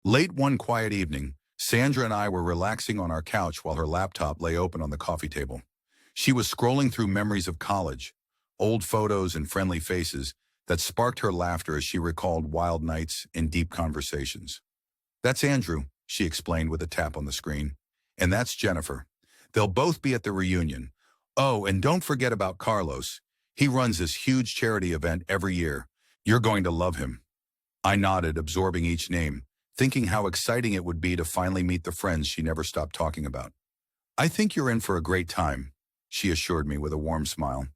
Late one quiet evening, Sandra and I were relaxing on our couch while her laptop lay open on the coffee table. She was scrolling through memories of college, old photos and friendly faces that sparked her laughter as she recalled wild nights and deep conversations. "That's Andrew," she explained with a tap on the screen. "And that's Jennifer. They'll both be at the reunion. Oh, and don't forget about Carlos. He runs this huge charity event every year. You're going to love him." I nodded, absorbing each name, thinking how exciting it would be to finally meet the friends she never stopped talking about. "I think you're in for a great time," she assured me with a warm smile.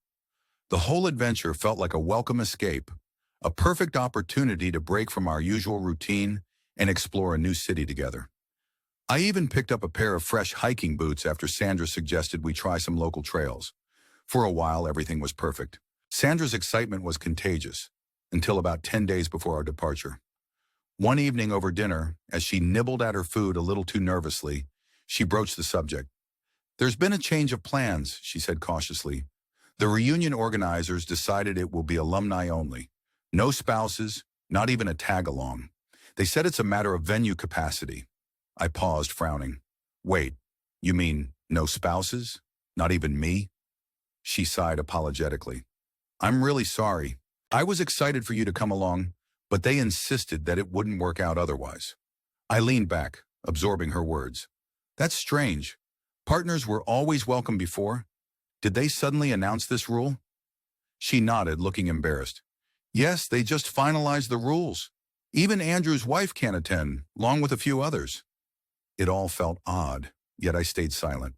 The whole adventure felt like a welcome escape, a perfect opportunity to break from our usual routine and explore a new city together. I even picked up a pair of fresh hiking boots after Sandra suggested we try some local trails. For a while, everything was perfect. Sandra's excitement was contagious, until about 10 days before our departure. One evening over dinner, as she nibbled at her food a little too nervously, she broached the subject. "There's been a change of plans," she said cautiously. "The reunion organizers decided it will be alumni only. No spouses, not even a tag-along. They said it's a matter of venue capacity." I paused, frowning. "Wait, you mean no spouses? Not even me?" She sighed apologetically. "I'm really sorry. I was excited for you to come along, but they insisted that it wouldn't work out otherwise." I leaned back, absorbing her words. "That's strange. Partners were always welcome before. Did they suddenly announce this rule?" She nodded, looking embarrassed. "Yes, they just finalized the rules. Even Andrew's wife can't attend, along with a few others." It all felt odd, yet I stayed silent.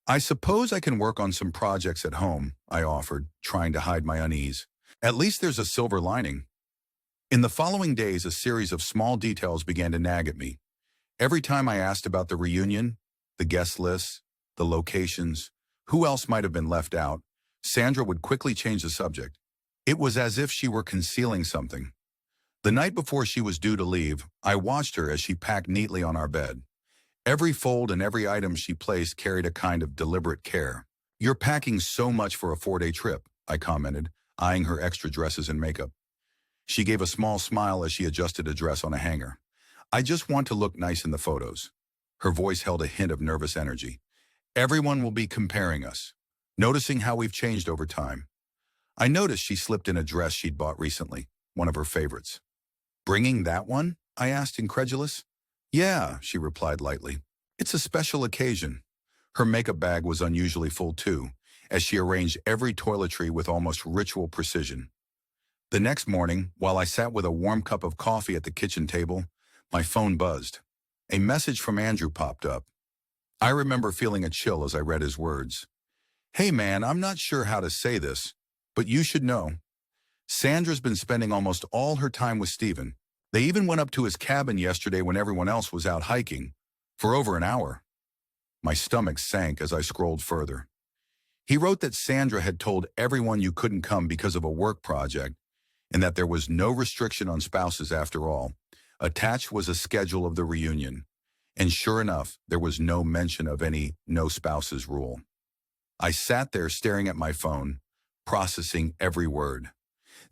"I suppose I can work on some projects at home," I offered, trying to hide my unease. "At least there's a silver lining." In the following days, a series of small details began to nag at me. Every time I asked about the reunion, the guest lists, the locations, who else might have been left out, Sandra would quickly change the subject. It was as if she were concealing something. The night before she was due to leave, I watched her as she packed neatly on our bed. Every fold and every item she placed carried a kind of deliberate care. "You're packing so much for a 4-day trip," I commented, eyeing her extra dresses and makeup. She gave a small smile as she adjusted a dress on a hanger. "I just want to look nice in the photos." Her voice held a hint of nervous energy. "Everyone will be comparing us, noticing how we've changed over time." I noticed she slipped in a dress she'd bought recently, one of her favorites. "Bringing that one?" I asked, incredulous. "Yeah," she replied lightly. "It's a special occasion." Her makeup bag was unusually full too, as she arranged every toiletry with almost ritual precision. The next morning, while I sat with a warm cup of coffee at the kitchen table, my phone buzzed. A message from Andrew popped up. I remember feeling a chill as I read his words. "Hey man, I'm not sure how to say this, but you should know. Sandra's been spending almost all her time with Steven. They even went up to his cabin yesterday when everyone else was out hiking, for over an hour." My stomach sank as I scrolled further. He wrote that Sandra had told everyone you couldn't come because of a work project, and that there was no restriction on spouses after all. Attached was a schedule of the reunion, and sure enough, there was no mention of any no spouses rule. I sat there staring at my phone, processing every word.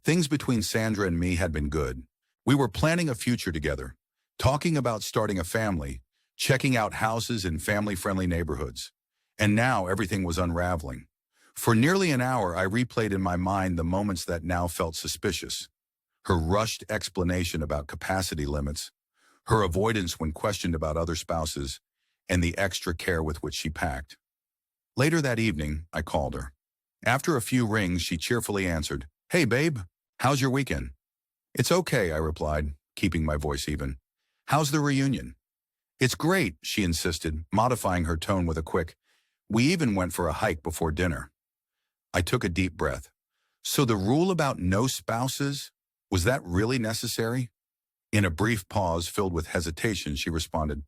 Things between Sandra and me had been good. We were planning a future together, talking about starting a family, checking out houses in family-friendly neighborhoods. And now everything was unraveling. For nearly an hour, I replayed in my mind the moments that now felt suspicious. Her rushed explanation about capacity limits, her avoidance when questioned about other spouses, and the extra care with which she packed. Later that evening, I called her. After a few rings, she cheerfully answered, "Hey babe, how's your weekend?" "It's okay," I replied, keeping my voice even. "How's the reunion?" "It's great," she insisted, modifying her tone with a quick, "We even went for a hike before dinner." I took a deep breath. So the rule about no spouses, was that really necessary? In a brief pause filled with hesitation, she responded,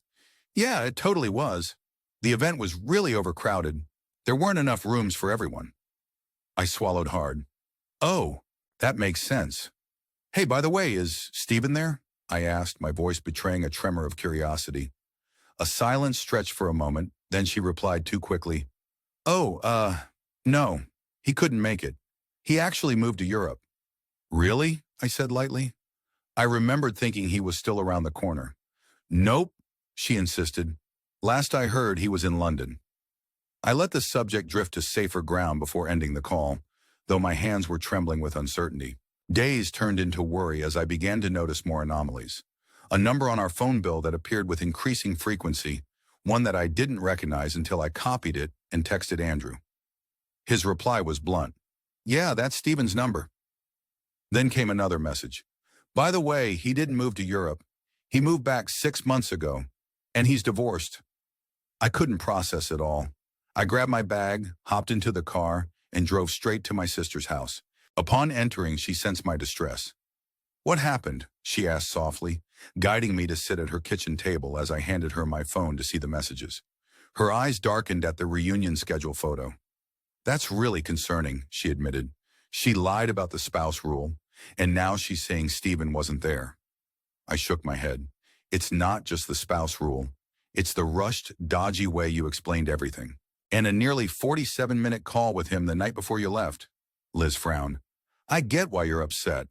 "Yeah, it totally was. The event was really overcrowded. There weren't enough rooms for everyone." I swallowed hard. "Oh, that makes sense. Hey, by the way, is Steven there?" I asked, my voice betraying a tremor of curiosity. A silence stretched for a moment, then she replied too quickly, "Oh, no, he couldn't make it. He actually moved to Europe." "Really?" I said lightly. I remembered thinking he was still around the corner. Nope, she insisted. Last I heard, he was in London. I let the subject drift to safer ground before ending the call, though my hands were trembling with uncertainty. Days turned into worry as I began to notice more anomalies. A number on our phone bill that appeared with increasing frequency, one that I didn't recognize until I copied it and texted Andrew. His reply was blunt. Yeah, that's Stephen's number. Then came another message. By the way, he didn't move to Europe. He moved back 6 months ago, and he's divorced. I couldn't process it all. I grabbed my bag, hopped into the car, and drove straight to my sister's house. Upon entering, she sensed my distress. What happened? She asked softly, guiding me to sit at her kitchen table as I handed her my phone to see the messages. Her eyes darkened at the reunion schedule photo. That's really concerning, she admitted. She lied about the spouse rule, and now she's saying Stephen wasn't there. I shook my head. It's not just the spouse rule. It's the rushed, dodgy way you explained everything. And a nearly 47-minute call with him the night before you left. Liz frowned. I get why you're upset.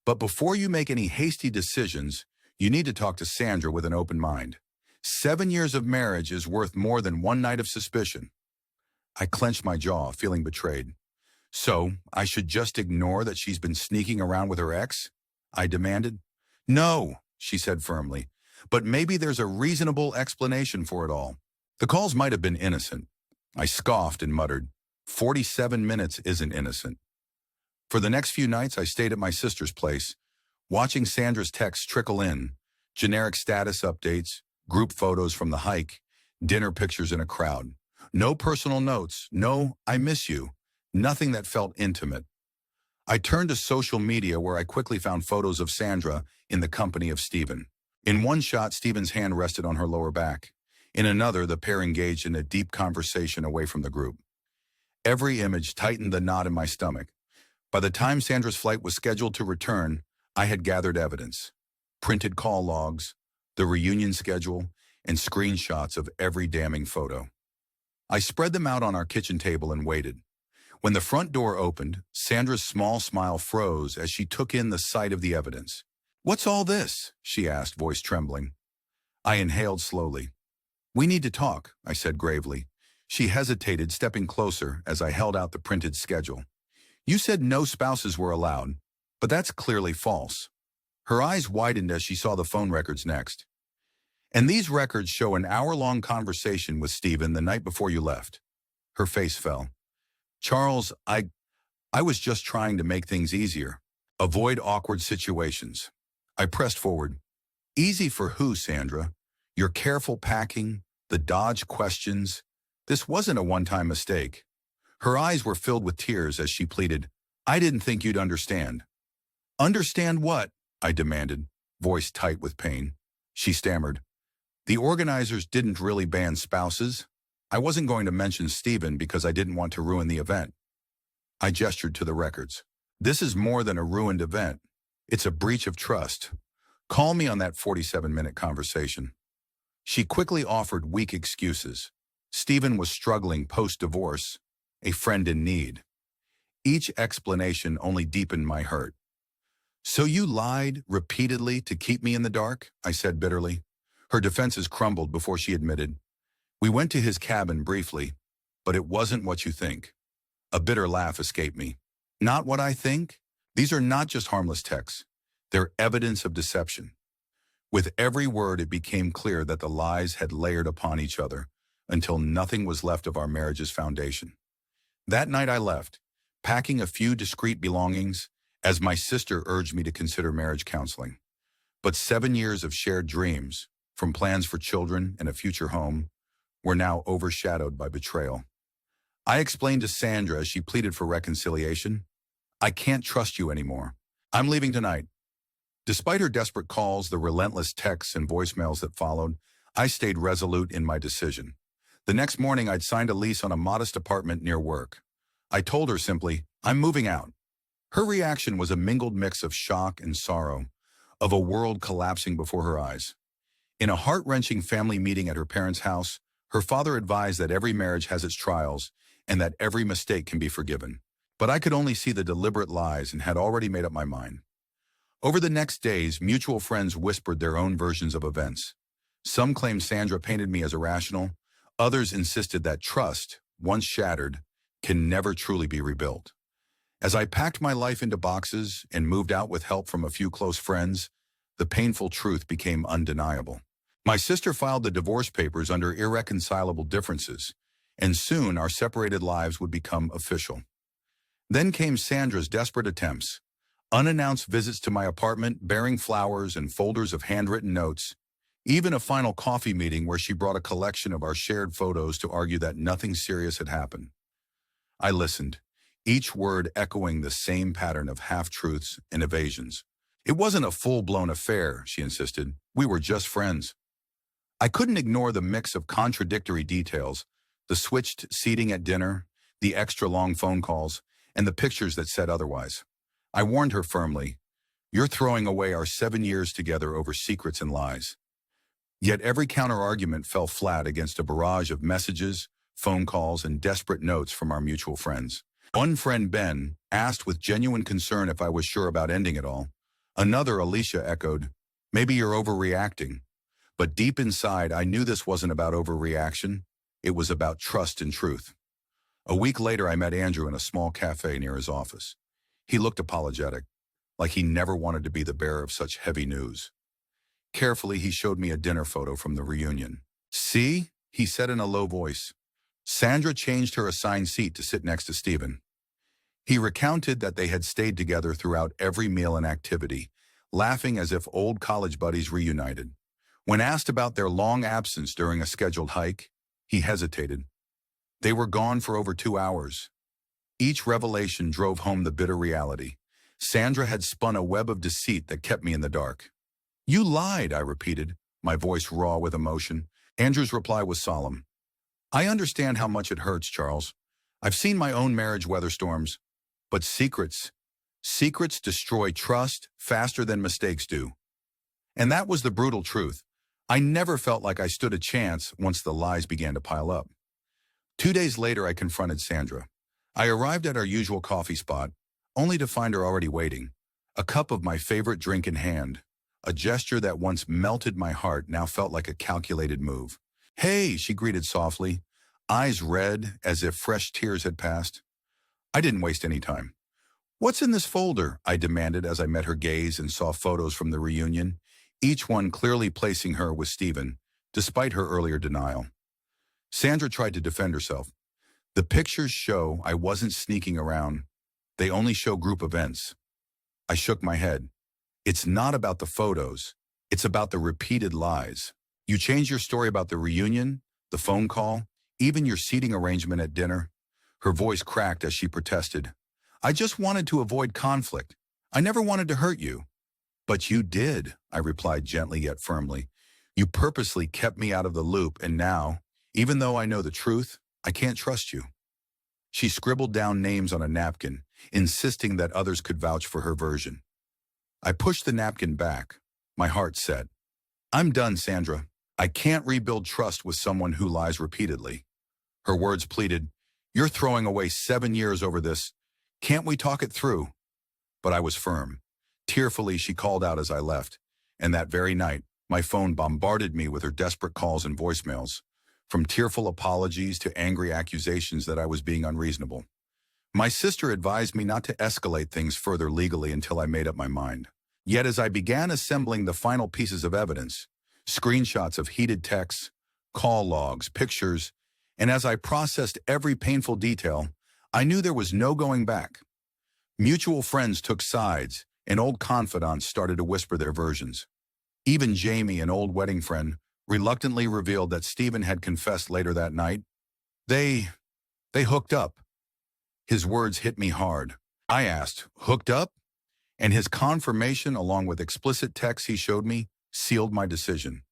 But before you make any hasty decisions, you need to talk to Sandra with an open mind. 7 years of marriage is worth more than one night of suspicion. I clenched my jaw, feeling betrayed. So, I should just ignore that she's been sneaking around with her ex? I demanded. No, she said firmly, but maybe there's a reasonable explanation for it all. The calls might have been innocent. I scoffed and muttered, 47 minutes isn't innocent. For the next few nights, I stayed at my sister's place, watching Sandra's texts trickle in, generic status updates, group photos from the hike, dinner pictures in a crowd. No personal notes, no "I miss you," nothing that felt intimate. I turned to social media where I quickly found photos of Sandra in the company of Stephen. In one shot, Stephen's hand rested on her lower back. In another, the pair engaged in a deep conversation away from the group. Every image tightened the knot in my stomach. By the time Sandra's flight was scheduled to return, I had gathered evidence. Printed call logs, the reunion schedule, and screenshots of every damning photo. I spread them out on our kitchen table and waited. When the front door opened, Sandra's small smile froze as she took in the sight of the evidence. What's all this? She asked, voice trembling. I inhaled slowly. We need to talk, I said gravely. She hesitated, stepping closer as I held out the printed schedule. You said no spouses were allowed, but that's clearly false. Her eyes widened as she saw the phone records next. And these records show an hour-long conversation with Stephen the night before you left. Her face fell. Charles, I was just trying to make things easier. Avoid awkward situations. I pressed forward. Easy for who, Sandra? Your careful packing, the dodge questions. This wasn't a one-time mistake. Her eyes were filled with tears as she pleaded, I didn't think you'd understand. Understand what? I demanded, voice tight with pain. She stammered. The organizers didn't really ban spouses. I wasn't going to mention Stephen because I didn't want to ruin the event. I gestured to the records. This is more than a ruined event. It's a breach of trust. Call me on that 47-minute conversation. She quickly offered weak excuses. Stephen was struggling post-divorce, a friend in need. Each explanation only deepened my hurt. So you lied repeatedly to keep me in the dark? I said bitterly. Her defenses crumbled before she admitted. We went to his cabin briefly, but it wasn't what you think. A bitter laugh escaped me. Not what I think? These are not just harmless texts. They're evidence of deception. With every word, it became clear that the lies had layered upon each other until nothing was left of our marriage's foundation. That night I left, packing a few discreet belongings, as my sister urged me to consider marriage counseling. But 7 years of shared dreams, from plans for children and a future home, were now overshadowed by betrayal. I explained to Sandra as she pleaded for reconciliation, I can't trust you anymore. I'm leaving tonight. Despite her desperate calls, the relentless texts and voicemails that followed, I stayed resolute in my decision. The next morning, I'd signed a lease on a modest apartment near work. I told her simply, I'm moving out. Her reaction was a mingled mix of shock and sorrow, of a world collapsing before her eyes. In a heart-wrenching family meeting at her parents' house, her father advised that every marriage has its trials and that every mistake can be forgiven. But I could only see the deliberate lies and had already made up my mind. Over the next days, mutual friends whispered their own versions of events. Some claimed Sandra painted me as irrational. Others insisted that trust, once shattered, can never truly be rebuilt. As I packed my life into boxes and moved out with help from a few close friends, the painful truth became undeniable. My sister filed the divorce papers under irreconcilable differences, and soon our separated lives would become official. Then came Sandra's desperate attempts. Unannounced visits to my apartment bearing flowers and folders of handwritten notes, even a final coffee meeting where she brought a collection of our shared photos to argue that nothing serious had happened. I listened, each word echoing the same pattern of half-truths and evasions. It wasn't a full-blown affair, she insisted. We were just friends. I couldn't ignore the mix of contradictory details, the switched seating at dinner, the extra-long phone calls, and the pictures that said otherwise. I warned her firmly, "You're throwing away our 7 years together over secrets and lies." Yet every counter-argument fell flat against a barrage of messages, phone calls, and desperate notes from our mutual friends. One friend, Ben, asked with genuine concern if I was sure about ending it all. Another, Alicia, echoed, "Maybe you're overreacting." But deep inside, I knew this wasn't about overreaction. It was about trust and truth. A week later, I met Andrew in a small cafe near his office. He looked apologetic, like he never wanted to be the bearer of such heavy news. Carefully, he showed me a dinner photo from the reunion. "See?" he said in a low voice. Sandra changed her assigned seat to sit next to Stephen. He recounted that they had stayed together throughout every meal and activity, laughing as if old college buddies reunited. When asked about their long absence during a scheduled hike, he hesitated. They were gone for over 2 hours. Each revelation drove home the bitter reality. Sandra had spun a web of deceit that kept me in the dark. "You lied," I repeated, my voice raw with emotion. Andrew's reply was solemn. "I understand how much it hurts, Charles. I've seen my own marriage weather storms. But secrets destroy trust faster than mistakes do." And that was the brutal truth. I never felt like I stood a chance once the lies began to pile up. 2 days later, I confronted Sandra. I arrived at our usual coffee spot, only to find her already waiting, a cup of my favorite drink in hand. A gesture that once melted my heart now felt like a calculated move. "Hey," she greeted softly, eyes red as if fresh tears had passed. I didn't waste any time. "What's in this folder?" I demanded as I met her gaze and saw photos from the reunion, each one clearly placing her with Stephen, despite her earlier denial. Sandra tried to defend herself. "The pictures show I wasn't sneaking around. They only show group events." I shook my head. "It's not about the photos. It's about the repeated lies. You changed your story about the reunion, the phone call, even your seating arrangement at dinner." Her voice cracked as she protested. "I just wanted to avoid conflict. I never wanted to hurt you." "But you did," I replied gently yet firmly. "You purposely kept me out of the loop, and now, even though I know the truth, I can't trust you." She scribbled down names on a napkin, insisting that others could vouch for her version. I pushed the napkin back, my heart set. "I'm done, Sandra. I can't rebuild trust with someone who lies repeatedly." Her words pleaded, "You're throwing away 7 years over this. Can't we talk it through?" But I was firm. Tearfully, she called out as I left, and that very night, my phone bombarded me with her desperate calls and voicemails, from tearful apologies to angry accusations that I was being unreasonable. My sister advised me not to escalate things further legally until I made up my mind. Yet as I began assembling the final pieces of evidence, screenshots of heated texts, call logs, pictures, and as I processed every painful detail, I knew there was no going back. Mutual friends took sides, and old confidants started to whisper their versions. Even Jamie, an old wedding friend, reluctantly revealed that Stephen had confessed later that night. They hooked up. His words hit me hard. I asked, "Hooked up?" And his confirmation, along with explicit texts he showed me, sealed my decision.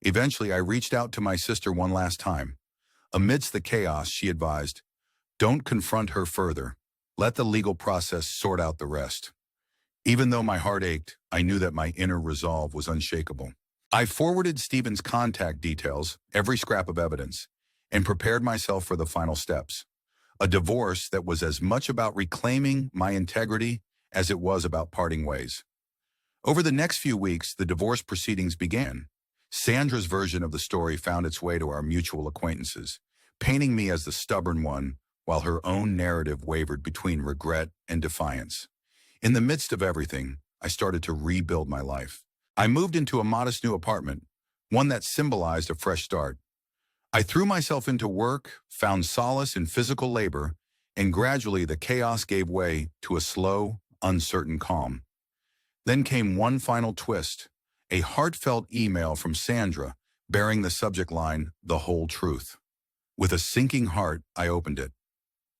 Eventually, I reached out to my sister one last time. Amidst the chaos, she advised, "Don't confront her further. Let the legal process sort out the rest." Even though my heart ached, I knew that my inner resolve was unshakable. I forwarded Stephen's contact details, every scrap of evidence, and prepared myself for the final steps. A divorce that was as much about reclaiming my integrity as it was about parting ways. Over the next few weeks, the divorce proceedings began. Sandra's version of the story found its way to our mutual acquaintances, painting me as the stubborn one, while her own narrative wavered between regret and defiance. In the midst of everything, I started to rebuild my life. I moved into a modest new apartment, one that symbolized a fresh start. I threw myself into work, found solace in physical labor, and gradually the chaos gave way to a slow, uncertain calm. Then came one final twist, a heartfelt email from Sandra bearing the subject line, "The Whole Truth." With a sinking heart, I opened it.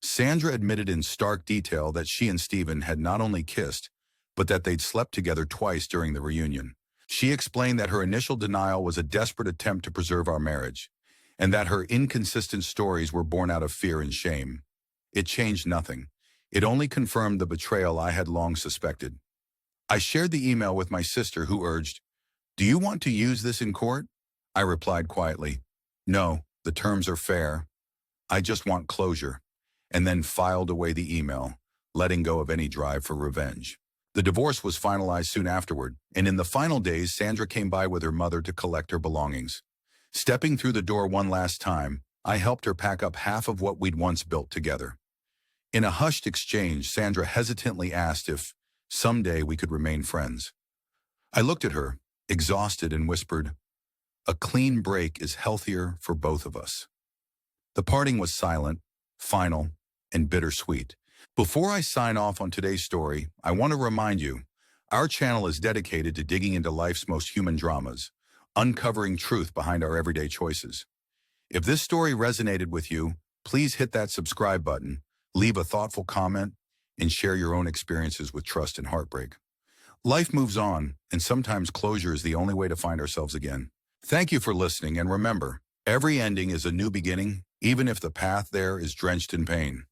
Sandra admitted in stark detail that she and Stephen had not only kissed, but that they'd slept together twice during the reunion. She explained that her initial denial was a desperate attempt to preserve our marriage, and that her inconsistent stories were born out of fear and shame. It changed nothing. It only confirmed the betrayal I had long suspected. I shared the email with my sister, who urged, "Do you want to use this in court?" I replied quietly, "No, the terms are fair. I just want closure," and then filed away the email, letting go of any drive for revenge. The divorce was finalized soon afterward, and in the final days, Sandra came by with her mother to collect her belongings. Stepping through the door one last time, I helped her pack up half of what we'd once built together. In a hushed exchange, Sandra hesitantly asked if someday we could remain friends. I looked at her, exhausted, and whispered, "A clean break is healthier for both of us." The parting was silent, final, and bittersweet. Before I sign off on today's story, I want to remind you, our channel is dedicated to digging into life's most human dramas, uncovering truth behind our everyday choices. If this story resonated with you, please hit that subscribe button, leave a thoughtful comment, and share your own experiences with trust and heartbreak. Life moves on, and sometimes closure is the only way to find ourselves again. Thank you for listening, and remember, every ending is a new beginning, even if the path there is drenched in pain.